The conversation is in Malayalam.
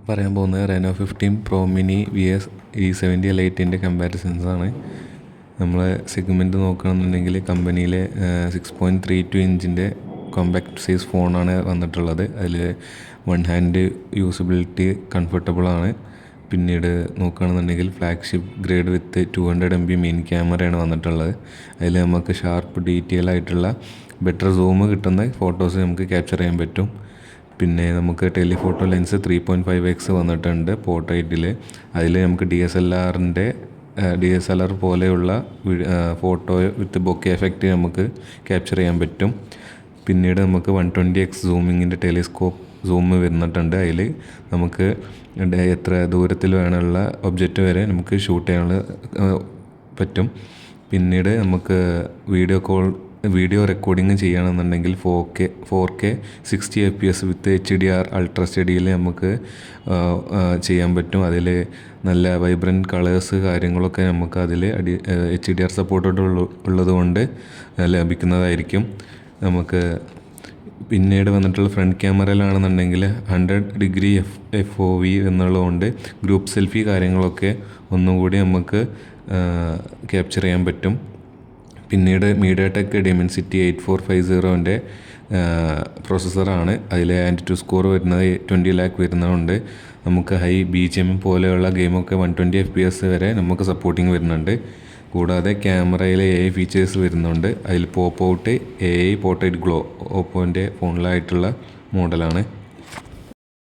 പറയാൻ പോകുന്നത് Reno 15 pro mini vs E70 Liteൻ്റെ കമ്പാരിസൺസ് ആണ്. നമ്മൾ സെഗ്മെൻറ്റ് നോക്കുകയാണെന്നുണ്ടെങ്കിൽ കമ്പനിയിലെ 6.32 ഇഞ്ചിൻ്റെ കോമ്പാക്ട് സൈസ് ഫോണാണ് വന്നിട്ടുള്ളത്. അതിൽ വൺ ഹാൻഡ് യൂസബിലിറ്റി കംഫർട്ടബിളാണ്. പിന്നീട് നോക്കുകയാണെന്നുണ്ടെങ്കിൽ ഫ്ലാഗ്ഷിപ്പ് ഗ്രേഡ് വിത്ത് 200 MB മെയിൻ ക്യാമറയാണ് വന്നിട്ടുള്ളത്. അതിൽ നമുക്ക് ഷാർപ്പ് ഡീറ്റെയിൽ ആയിട്ടുള്ള ബെറ്റർ സൂം കിട്ടുന്ന ഫോട്ടോസ് നമുക്ക് ക്യാപ്ചർ ചെയ്യാൻ പറ്റും. പിന്നെ നമുക്ക് ടെലിഫോട്ടോ ലെൻസ് 3.5x വന്നിട്ടുണ്ട് പോർട്രേറ്റിൽ. അതിൽ നമുക്ക് DSLR പോലെയുള്ള ഫോട്ടോ വിത്ത് ബൊക്കെ എഫക്റ്റ് നമുക്ക് ക്യാപ്ചർ ചെയ്യാൻ പറ്റും. പിന്നീട് നമുക്ക് 120x സൂമിങ്ങിൻ്റെ ടെലിസ്കോപ്പ് സൂം വരുന്നിട്ടുണ്ട്. അതിൽ നമുക്ക് എത്ര ദൂരത്തിൽ വേണമുള്ള ഒബ്ജക്റ്റ് വരെ നമുക്ക് ഷൂട്ട് ചെയ്യാനുള്ള പറ്റും. പിന്നീട് നമുക്ക് വീഡിയോ റെക്കോർഡിങ് ചെയ്യുകയാണെന്നുണ്ടെങ്കിൽ 4K 60 FPS വിത്ത് HDR അൾട്രാ സ്റ്റഡിയിൽ നമുക്ക് ചെയ്യാൻ പറ്റും. അതിൽ നല്ല വൈബ്രൻറ്റ് കളേഴ്സ് കാര്യങ്ങളൊക്കെ നമുക്ക് അതിൽ HDR സപ്പോർട്ടഡ് ഉള്ളത് കൊണ്ട് ലഭിക്കുന്നതായിരിക്കും. നമുക്ക് പിന്നീട് വന്നിട്ടുള്ള ഫ്രണ്ട് ക്യാമറയിലാണെന്നുണ്ടെങ്കിൽ 100° FOV എന്നുള്ളതുകൊണ്ട് ഗ്രൂപ്പ് സെൽഫി കാര്യങ്ങളൊക്കെ ഒന്നുകൂടി നമുക്ക് ക്യാപ്ചർ ചെയ്യാൻ പറ്റും. പിന്നീട് മീഡിയാടെക് ഡിമെൻസിറ്റി 8450ൻ്റെ പ്രോസസ്സറാണ്. അതിൽ ആൻറ്റുറ്റു സ്കോർ വരുന്നത് 20 lakh വരുന്നതുകൊണ്ട് നമുക്ക് ഹൈ BGM പോലെയുള്ള ഗെയിമൊക്കെ 120 FPS വരെ നമുക്ക് സപ്പോർട്ടിങ് വരുന്നുണ്ട്. കൂടാതെ ക്യാമറയിൽ AI ഫീച്ചേഴ്സ് വരുന്നുണ്ട്. അതിൽ pop out AI portrait glow ഓപ്പോൻ്റെ ഫോണിലായിട്ടുള്ള മോഡലാണ്.